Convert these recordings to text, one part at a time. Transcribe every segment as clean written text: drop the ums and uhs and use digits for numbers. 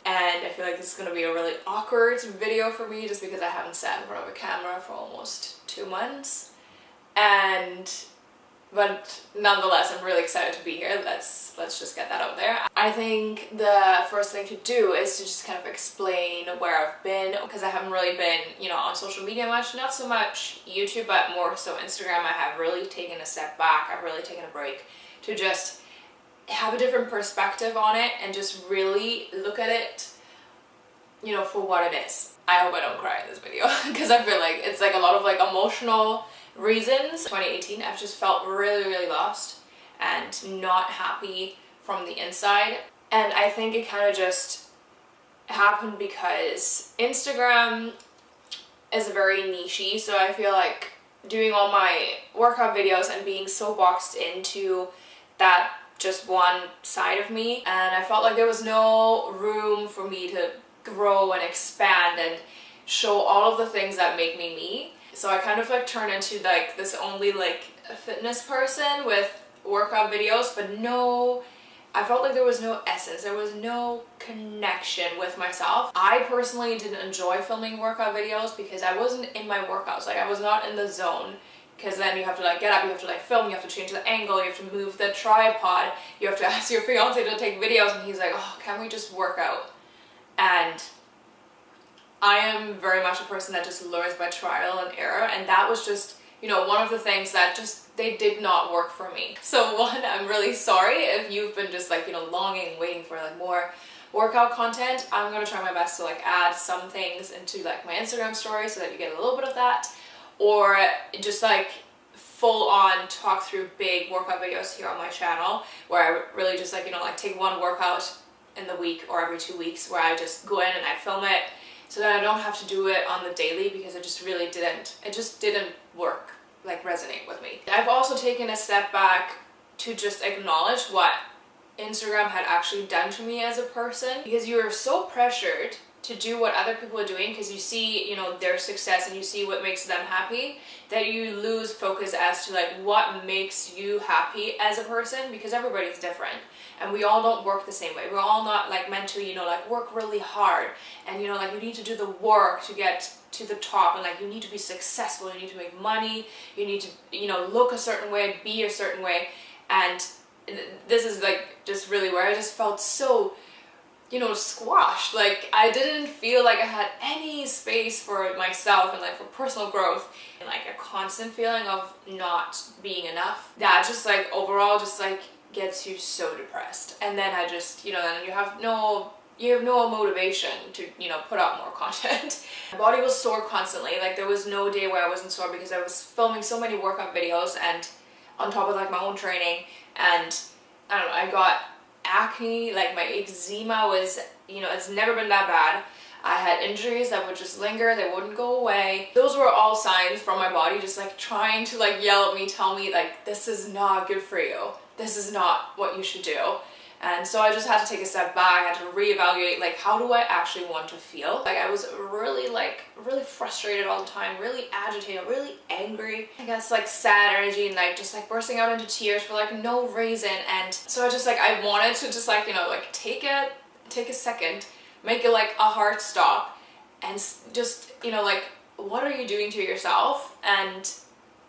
And I feel like this is going to be a really awkward video for me just because I haven't sat in front of a camera for almost 2 months. But nonetheless, I'm really excited to be here. Let's just get that out there. I think the first thing to do is to just kind of explain where I've been, because I haven't really been, you know, on social media much. Not so much YouTube, but more so Instagram. I have really taken a step back. I've really taken a break to just have a different perspective on it and just really look at it, you know, for what it is. I hope I don't cry in this video because I feel like it's like a lot of like emotional reasons. 2018, I've just felt really lost and not happy from the inside. And I think it kind of just happened because Instagram is very niche-y, so I feel like doing all my workout videos and being so boxed into that just one side of me, and I felt like there was no room for me to grow and expand and show all of the things that make me me. So I kind of like turned into like this only like a fitness person with workout videos, but no, I felt like there was no essence, there was no connection with myself. I personally didn't enjoy filming workout videos because I wasn't in my workouts, like I was not in the zone. Because then you have to like get up, you have to like film, you have to change the angle, you have to move the tripod, you have to ask your fiance to take videos, and he's like, oh, can we just work out? And I am very much a person that just learns by trial and error, and that was just, you know, one of the things that just, they did not work for me. So one, I'm really sorry if you've been just like, you know, longing, waiting for like more workout content. I'm gonna try my best to like add some things into like my Instagram story so that you get a little bit of that. Or just like full on talk through big workout videos here on my channel where I really just like, you know, like take one workout in the week or every 2 weeks where I just go in and I film it so that I don't have to do it on the daily, because it just really didn't, it just didn't work, like resonate with me. I've also taken a step back to just acknowledge what Instagram had actually done to me as a person, because you are so pressured to do what other people are doing because you see, you know, their success and you see what makes them happy, that you lose focus as to like what makes you happy as a person, because everybody's different and we all don't work the same way. We're all not like meant to, you know, like work really hard and, you know, like you need to do the work to get to the top, and like you need to be successful, you need to make money, you need to, you know, look a certain way, be a certain way. And this is like just really where I just felt so, you know, squashed. Like I didn't feel like I had any space for myself and like for personal growth, and like a constant feeling of not being enough. That just like overall just like gets you so depressed. And then I just, you know, then you have no motivation to, you know, put out more content. My body was sore constantly. Like there was no day where I wasn't sore because I was filming so many workout videos and on top of like my own training, and I don't know, I got acne, like my eczema was, you know, it's never been that bad. I had injuries that would just linger, they wouldn't go away. Those were all signs from my body just like trying to like yell at me, tell me like, this is not good for you. This is not what you should do. And so I just had to take a step back. I had to reevaluate, like, how do I actually want to feel? Like I was really frustrated all the time, really agitated, really angry. I guess like sad energy and like just like bursting out into tears for like no reason. And so I just like, I wanted to just like, you know, like take a second, make it like a hard stop and just, you know, like, what are you doing to yourself? And,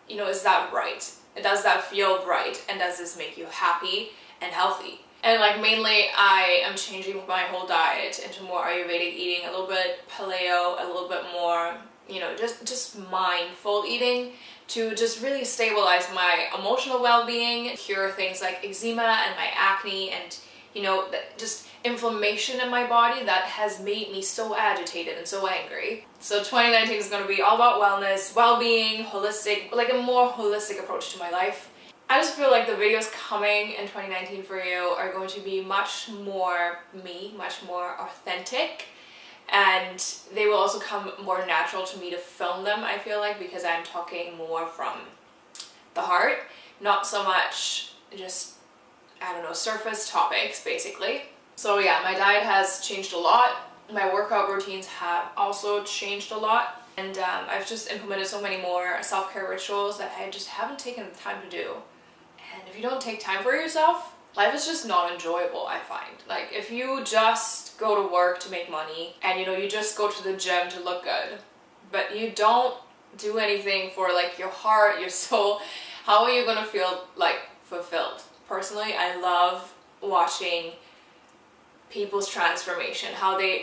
you know, is that right? Does that feel right? And does this make you happy and healthy? And like mainly I am changing my whole diet into more Ayurvedic eating, a little bit paleo, a little bit more, you know, just mindful eating to just really stabilize my emotional well-being, cure things like eczema and my acne and, you know, just inflammation in my body that has made me so agitated and so angry. So 2019 is going to be all about wellness, well-being, holistic, like a more holistic approach to my life. I just feel like the videos coming in 2019 for you are going to be much more me, much more authentic, and they will also come more natural to me to film them, I feel like, because I'm talking more from the heart, not so much just, I don't know, surface topics basically. So yeah, my diet has changed a lot. My workout routines have also changed a lot, and I've just implemented so many more self-care rituals that I just haven't taken the time to do. And if you don't take time for yourself, life is just not enjoyable, I find. Like, if you just go to work to make money and, you know, you just go to the gym to look good, but you don't do anything for like your heart, your soul, how are you gonna feel like fulfilled? Personally, I love watching people's transformation,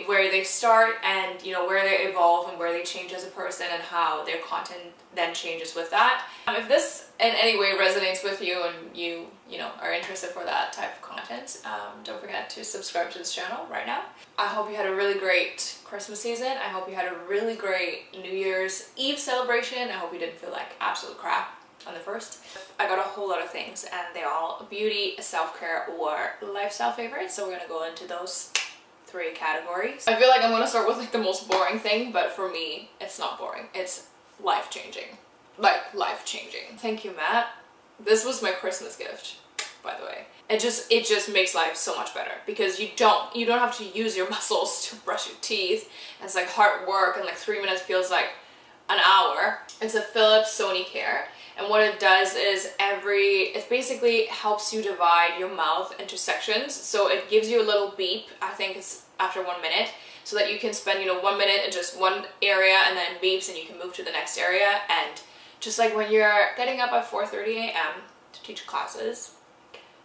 where they start and, you know, where they evolve and where they change as a person and how their content then changes with that. If this in any way resonates with you and you know, are interested for that type of content, don't forget to subscribe to this channel right now. I hope you had a really great Christmas season. I hope you had a really great New Year's Eve celebration. I hope you didn't feel like absolute crap on the first. I got a whole lot of things and they're all beauty, self-care, or lifestyle favorites, so we're gonna go into those 3 categories. I feel like I'm gonna start with like the most boring thing, but for me it's not boring, it's life-changing. Like, life-changing. Thank you, Matt. This was my Christmas gift, by the way. It just makes life so much better because you don't have to use your muscles to brush your teeth, and it's like hard work and like 3 minutes feels like an hour. It's a Philips Sonicare. And what it does is it basically helps you divide your mouth into sections. So it gives you a little beep, I think it's after 1 minute, so that you can spend, you know, 1 minute in just one area and then beeps and you can move to the next area. And just like when you're getting up at 4:30 a.m. to teach classes,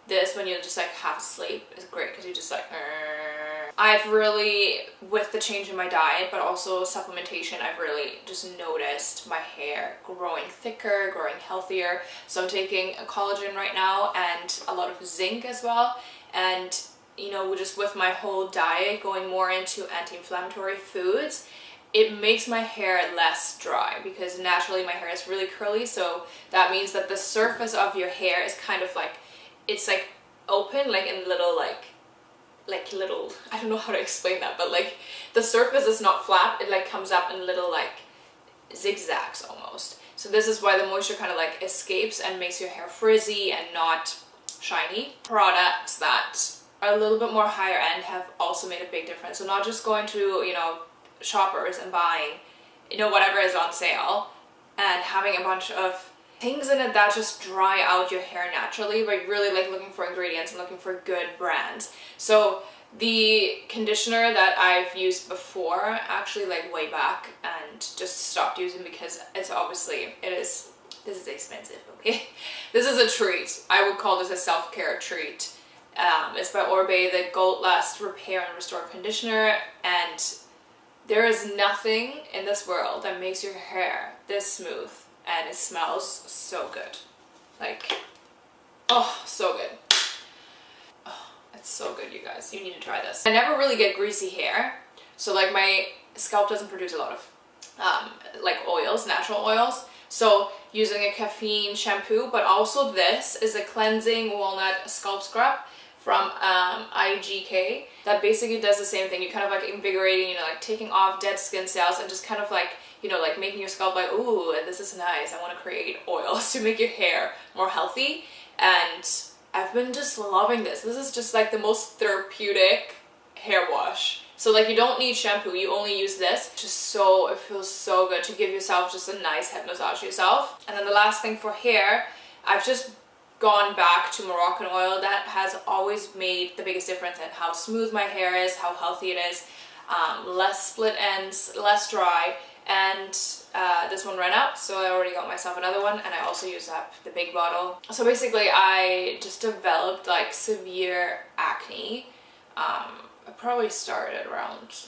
this, when you're just like half asleep, is great because you just like, I've really, with the change in my diet, but also supplementation, I've really just noticed my hair growing thicker, growing healthier. So I'm taking a collagen right now and a lot of zinc as well. And, you know, just with my whole diet going more into anti-inflammatory foods, it makes my hair less dry because naturally my hair is really curly. So that means that the surface of your hair is kind of like, it's like open, like in little, little, I don't know how to explain that, but like the surface is not flat, it like comes up in little like zigzags almost. So this is why the moisture kind of like escapes and makes your hair frizzy and not shiny. Products that are a little bit more higher end have also made a big difference. So not just going to, you know, shoppers and buying, you know, whatever is on sale and having a bunch of things in it that just dry out your hair naturally, but really like looking for ingredients and looking for good brands. So the conditioner that I've used before, actually like way back, and just stopped using because it's obviously, this is expensive, okay? This is a treat. I would call this a self-care treat. It's by Orbe, the Gold Last Repair and Restore Conditioner, and there is nothing in this world that makes your hair this smooth. And it smells so good. Like, oh, so good. Oh, it's so good, you guys. You need to try this. I never really get greasy hair. So like my scalp doesn't produce a lot of like oils, natural oils. So using a caffeine shampoo, but also this is a cleansing walnut scalp scrub from IGK that basically does the same thing. You kind of like invigorating, you know, like taking off dead skin cells and just kind of like, you know, like making your scalp like, ooh, this is nice. I want to create oils to make your hair more healthy. And I've been just loving this. This is just like the most therapeutic hair wash. So like you don't need shampoo, you only use this. It feels so good to give yourself just a nice head massage yourself. And then the last thing for hair, I've just gone back to Moroccan oil. That has always made the biggest difference in how smooth my hair is, how healthy it is, less split ends, less dry. And this one ran out, so I already got myself another one, and I also used up the big bottle. So basically I just developed like severe acne. I probably started around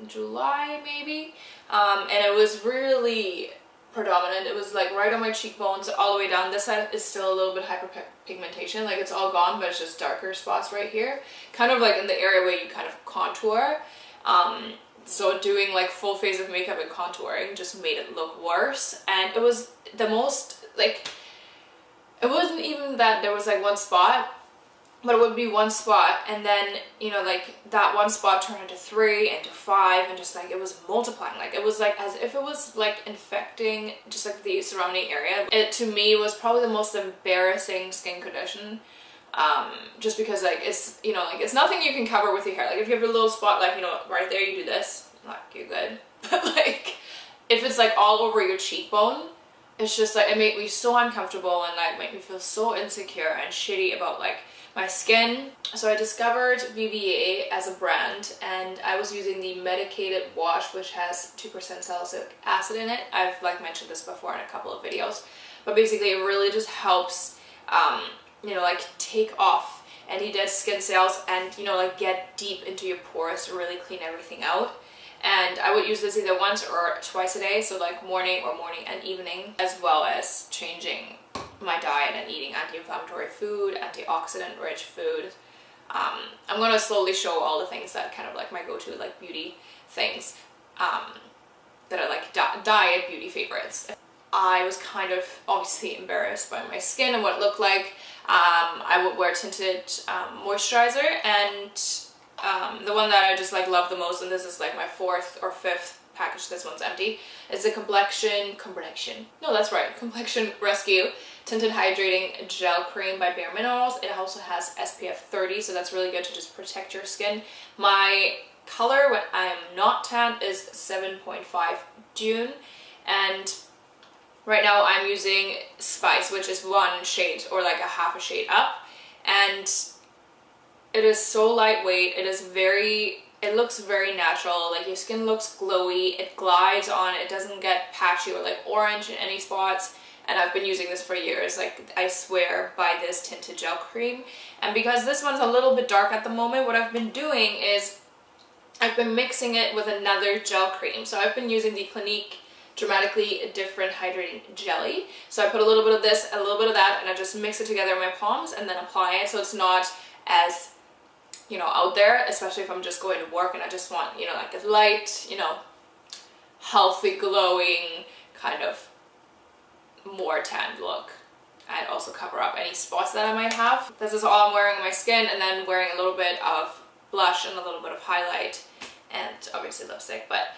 July maybe, and it was really predominant. It was like right on my cheekbones all the way down. This side is still a little bit hyperpigmentation, like it's all gone, but it's just darker spots right here, kind of like in the area where you kind of contour. So doing like full face of makeup and contouring just made it look worse. And it was the most, like, it wasn't even that there was like one spot, but it would be one spot, and then, you know, like that one spot turned into 3, into 5, and just like it was multiplying. Like it was like as if it was like infecting just like the surrounding area. It to me was probably the most embarrassing skin condition. Just because like it's, you know, like it's nothing you can cover with your hair. Like if you have a little spot, like, you know, right there, you do this, like you're good. But like if it's like all over your cheekbone, it's just like, it made me so uncomfortable and like made me feel so insecure and shitty about like my skin. So I discovered VVA as a brand, and I was using the Medicated wash, which has 2% salicylic acid in it. I've like mentioned this before in a couple of videos, but basically it really just helps you know, like take off any dead skin cells and, you know, like get deep into your pores to really clean everything out. And I would use this either once or twice a day, so like morning and evening, as well as changing my diet and eating anti-inflammatory food, antioxidant rich food. I'm gonna slowly show all the things that kind of like my go-to like beauty things that are like diet beauty favorites. I was kind of obviously embarrassed by my skin and what it looked like. I would wear Tinted moisturizer, and the one that I just like love the most, and this is like my 4th or 5th package, this one's empty, is the complexion rescue tinted hydrating gel cream by Bare Minerals. It also has SPF 30, so that's really good to just protect your skin. My color when I'm not tan is 7.5 Dune, and right now I'm using Spice, which is 1 shade or like a half a shade up, and it is so lightweight. It looks very natural. Like your skin looks glowy, it glides on, it doesn't get patchy or like orange in any spots. And I've been using this for years. Like I swear by this tinted gel cream. And because this one's a little bit dark at the moment, what I've been doing is I've been mixing it with another gel cream. So I've been using the Clinique Dramatically Different Hydrating Jelly. So I put a little bit of this, a little bit of that, and I just mix it together in my palms and then apply it, so it's not as, you know, out there, especially if I'm just going to work and I just want, you know, like a light, you know, healthy, glowing, kind of more tanned look, and also cover up any spots that I might have. This is all I'm wearing on my skin, and then wearing a little bit of blush and a little bit of highlight, and obviously lipstick. But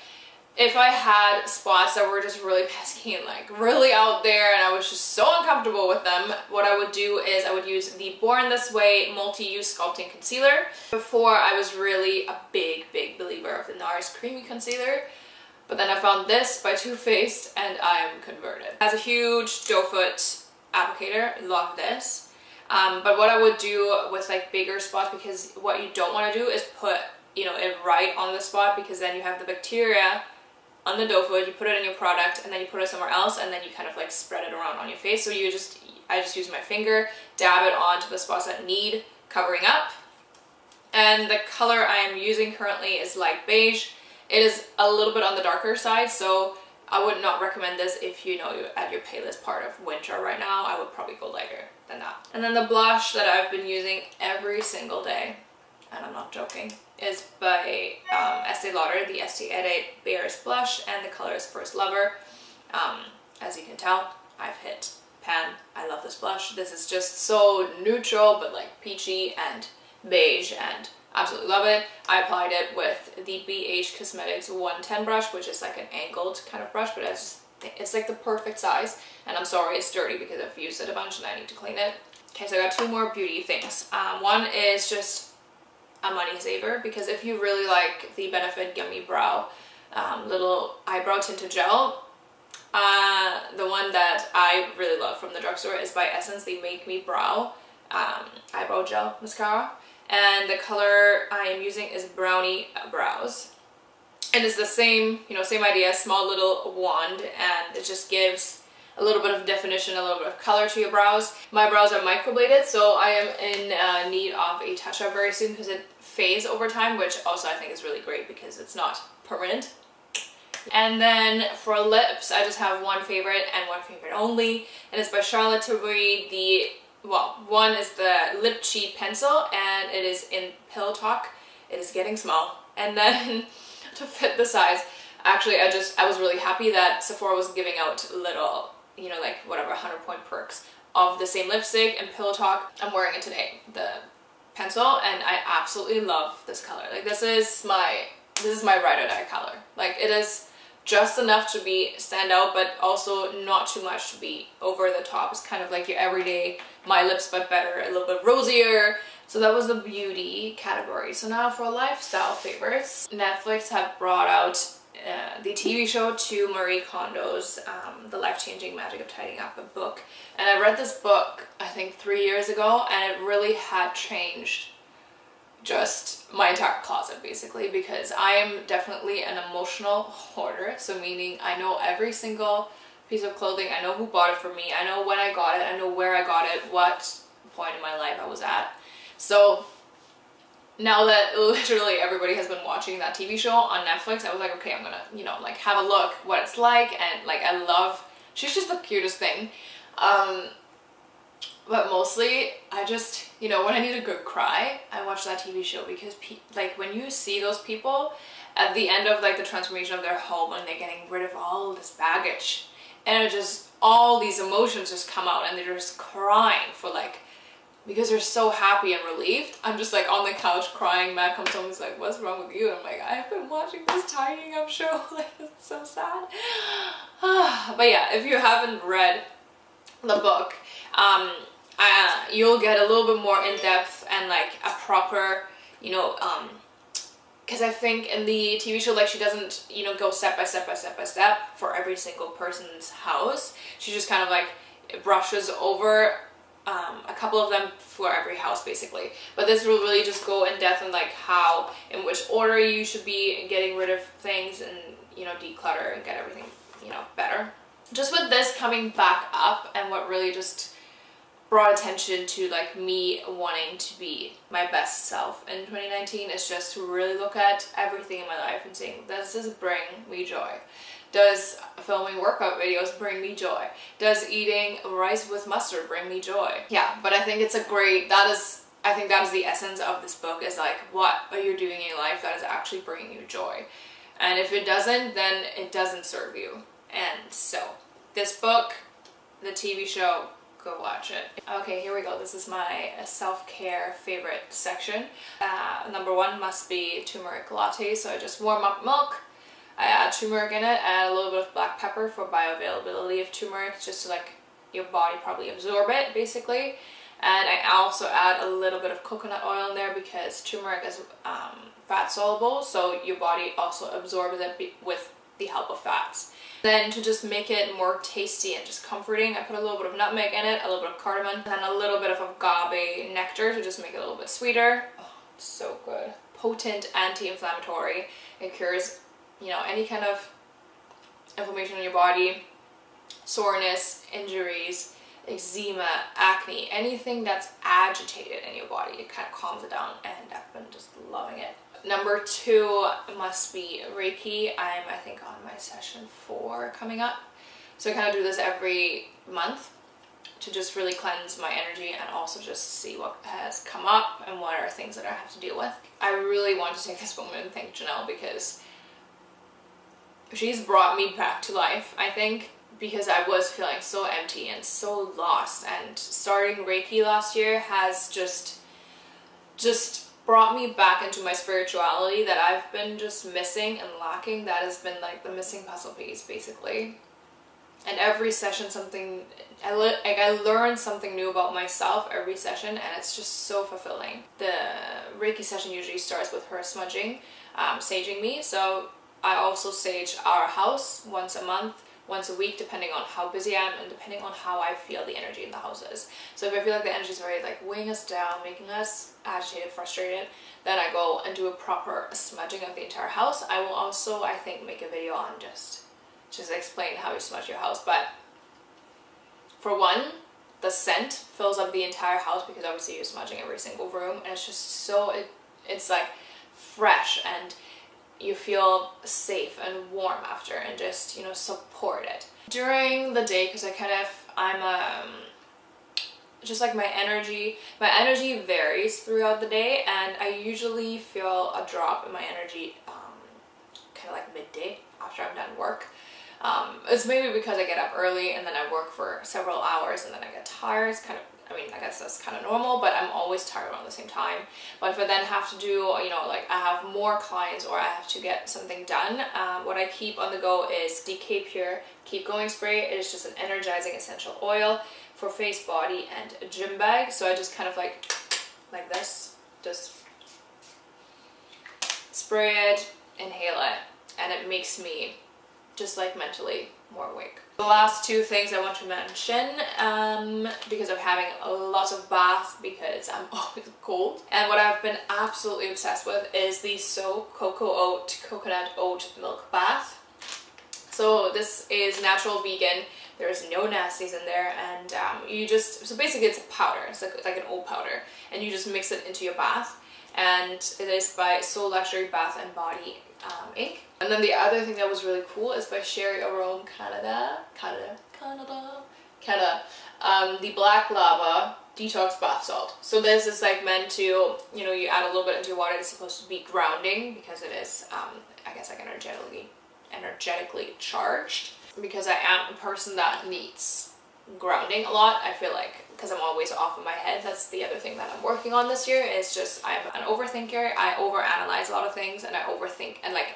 if I had spots that were just really pesky and like really out there and I was just so uncomfortable with them, what I would do is I would use the Born This Way Multi-Use Sculpting Concealer. Before, I was really a big believer of the NARS Creamy Concealer, but then I found this by Too Faced and I'm converted. It has a huge doe foot applicator, love this. But what I would do with like bigger spots, because what you don't want to do is put, you know, it right on the spot, because then you have the bacteria on the doe foot, you put it in your product, and then you put it somewhere else, and then you kind of like spread it around on your face. So I just use my finger, dab it onto the spots that need covering up. And the color I am using currently is light beige. It is a little bit on the darker side, so I would not recommend this if you know you're at your palest part of winter right now. I would probably go lighter than that. And then the blush that I've been using every single day, and I'm not joking, is by Estee Lauder, the Estee Edit Bears Blush, and the color is First Lover. As you can tell, I've hit pan. I love this blush. This is just so neutral, but like peachy and beige, and absolutely love it. I applied it with the BH Cosmetics 110 brush, which is like an angled kind of brush, but it's like the perfect size. And I'm sorry it's dirty because I've used it a bunch and I need to clean it. Okay, so I got 2 more beauty things. One is just a money saver, because if you really like the Benefit Gummy Brow little eyebrow tinted gel, the one that I really love from the drugstore is by Essence, the Make Me Brow eyebrow gel mascara, and the color I am using is Brownie Brows. And it's the same, you know, same idea, small little wand, and it just gives a little bit of definition, a little bit of color to your brows. My brows are microbladed, so I am in need of a touch-up very soon, because it fades over time, which also I think is really great because it's not permanent. And then for lips, I just have one favorite and one favorite only, and it's by Charlotte Tilbury. One is the Lip Cheat Pencil, and it is in Pillow Talk. It is getting small. And then to fit the size, actually I was really happy that Sephora was giving out little, you know, like whatever 100-point perks of the same lipstick and Pillow Talk. I'm wearing it today, the pencil, and I absolutely love this color. Like this is my ride or die color. Like it is just enough to stand out, but also not too much to be over the top. It's kind of like your everyday My Lips but better, a little bit rosier. So that was the beauty category. So now for lifestyle favorites, Netflix have brought out the TV show to Marie Kondo's The Life-Changing Magic of Tidying Up, a book. And I read this book, I think 3 years ago, and it really had changed just my entire closet basically, because I am definitely an emotional hoarder. So meaning I know every single piece of clothing, I know who bought it for me, I know when I got it, I know where I got it, what point in my life I was at. So now that literally everybody has been watching that TV show on Netflix, I was like, okay, I'm gonna, you know, like have a look what it's like. And like I love, she's just the cutest thing. But mostly I just, you know, when I need a good cry, I watch that TV show, because like when you see those people at the end of like the transformation of their home and they're getting rid of all this baggage, and it just, all these emotions just come out and they're just crying for like, because they're so happy and relieved. I'm just like on the couch crying. Matt comes home and is like, what's wrong with you? And I'm like, I've been watching this tidying up show. Like, it's so sad. But yeah, if you haven't read the book, you'll get a little bit more in depth and like a proper, you know, because I think in the TV show, like she doesn't, you know, go step by step by step by step for every single person's house. She just kind of like brushes over a couple of them for every house basically. But this will really just go in depth on like how, in which order you should be getting rid of things and, you know, declutter and get everything, you know, better. Just with this coming back up, and what really just brought attention to like me wanting to be my best self in 2019 is just to really look at everything in my life and saying, does this bring me joy? Does filming workout videos bring me joy? Does eating rice with mustard bring me joy? Yeah, but I think it's a great, I think that is the essence of this book, is like, what are you doing in your life that is actually bringing you joy? And if it doesn't, then it doesn't serve you. And so this book, the TV show, go watch it. Okay, here we go. This is my self-care favorite section. Number one must be turmeric latte. So I just warm up milk, I add turmeric in it, add a little bit of black pepper for bioavailability of turmeric, just to like your body probably absorb it basically. And I also add a little bit of coconut oil in there, because turmeric is fat soluble, so your body also absorbs it with the help of fats. Then to just make it more tasty and just comforting, I put a little bit of nutmeg in it, a little bit of cardamom, and then a little bit of agave nectar to just make it a little bit sweeter. Oh, it's so good. Potent anti-inflammatory. It cures, you know, any kind of inflammation in your body, soreness, injuries, eczema, acne, anything that's agitated in your body. It kind of calms it down, and I've been just loving it. Number two must be Reiki. I'm, I think, on my session 4 coming up. So I kind of do this every month to just really cleanse my energy and also just see what has come up and what are things that I have to deal with. I really want to take this moment and thank Janelle, because she's brought me back to life, I think, because I was feeling so empty and so lost. And starting Reiki last year has just brought me back into my spirituality that I've been just missing and lacking. That has been like the missing puzzle piece basically. And every session I learn something new about myself every session, and it's just so fulfilling. The Reiki session usually starts with her smudging, saging me. So I also sage our house once a month, once a week, depending on how busy I am and depending on how I feel the energy in the house is. So if I feel like the energy is very like weighing us down, making us agitated, frustrated, then I go and do a proper smudging of the entire house. I will also, I think, make a video on just explain how you smudge your house. But for one, the scent fills up the entire house, because obviously you're smudging every single room, and it's just so, it's like fresh, and you feel safe and warm after, and just, you know, supported. During the day, because just like my energy varies throughout the day, and I usually feel a drop in my energy kind of like midday after I'm done work. It's maybe because I get up early and then I work for several hours and then I get tired. It's kind of, I mean, I guess that's kind of normal, but I'm always tired around the same time. But if I then have to do, you know, like I have more clients or I have to get something done, what I keep on the go is DK Pure Keep Going Spray. It is just an energizing essential oil for face, body, and a gym bag. So I just kind of like this, just spray it, inhale it, and it makes me just like mentally more awake. The last two things I want to mention, because I'm having lots of baths because I'm always cold, and what I've been absolutely obsessed with is the So coconut oat milk bath. So this is natural, vegan, there's no nasties in there, and so basically it's a powder, it's like an oat powder, and you just mix it into your bath, and it is by So Luxury Bath and Body Inc. And then the other thing that was really cool is by Sherry Arome Canada, the Black Lava Detox Bath Salt. So this is like meant to, you know, you add a little bit into your water. It's supposed to be grounding because it is, I guess, like energetically charged. Because I am a person that needs grounding a lot, I feel like, because I'm always off in my head. That's the other thing that I'm working on this year, is just I'm an overthinker. I overanalyze a lot of things, and I overthink, and like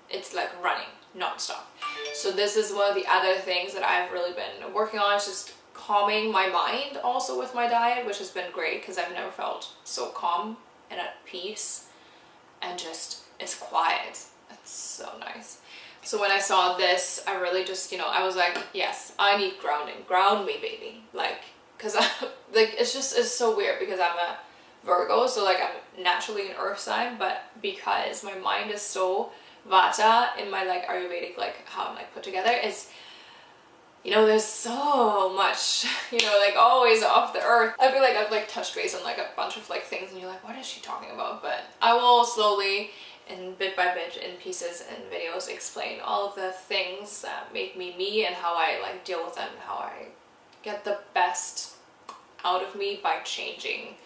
it's like running non-stop. So this is one of the other things that I've really been working on, is just calming my mind also with my diet, which has been great because I've never felt so calm and at peace, and just it's quiet. It's so nice. So when I saw this, I really just, you know, I was like, yes, I need grounding. Ground me, baby. Like, because it's so weird because I'm a Virgo, so like I'm naturally an earth sign, but because my mind is so Vata in my like Ayurvedic, like how I'm like put together, is, you know, there's so much, you know, like always off the earth. I feel like I've like touched base on like a bunch of like things, and you're like, what is she talking about? But I will slowly and bit by bit in pieces and videos explain all of the things that make me me, and how I like deal with them, and how I get the best out of me by changing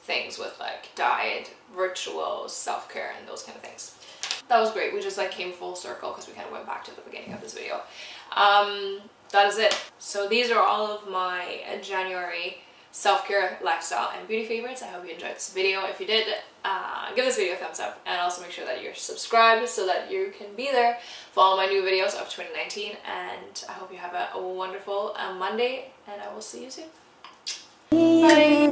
things with like diet, rituals, self-care, and those kind of things. That was great. We just like came full circle because we kind of went back to the beginning of this video. That is it. So these are all of my January self-care, lifestyle, and beauty favorites. I hope you enjoyed this video. If you did, give this video a thumbs up, and also make sure that you're subscribed so that you can be there for all my new videos of 2019. And I hope you have a wonderful Monday, and I will see you soon. Bye.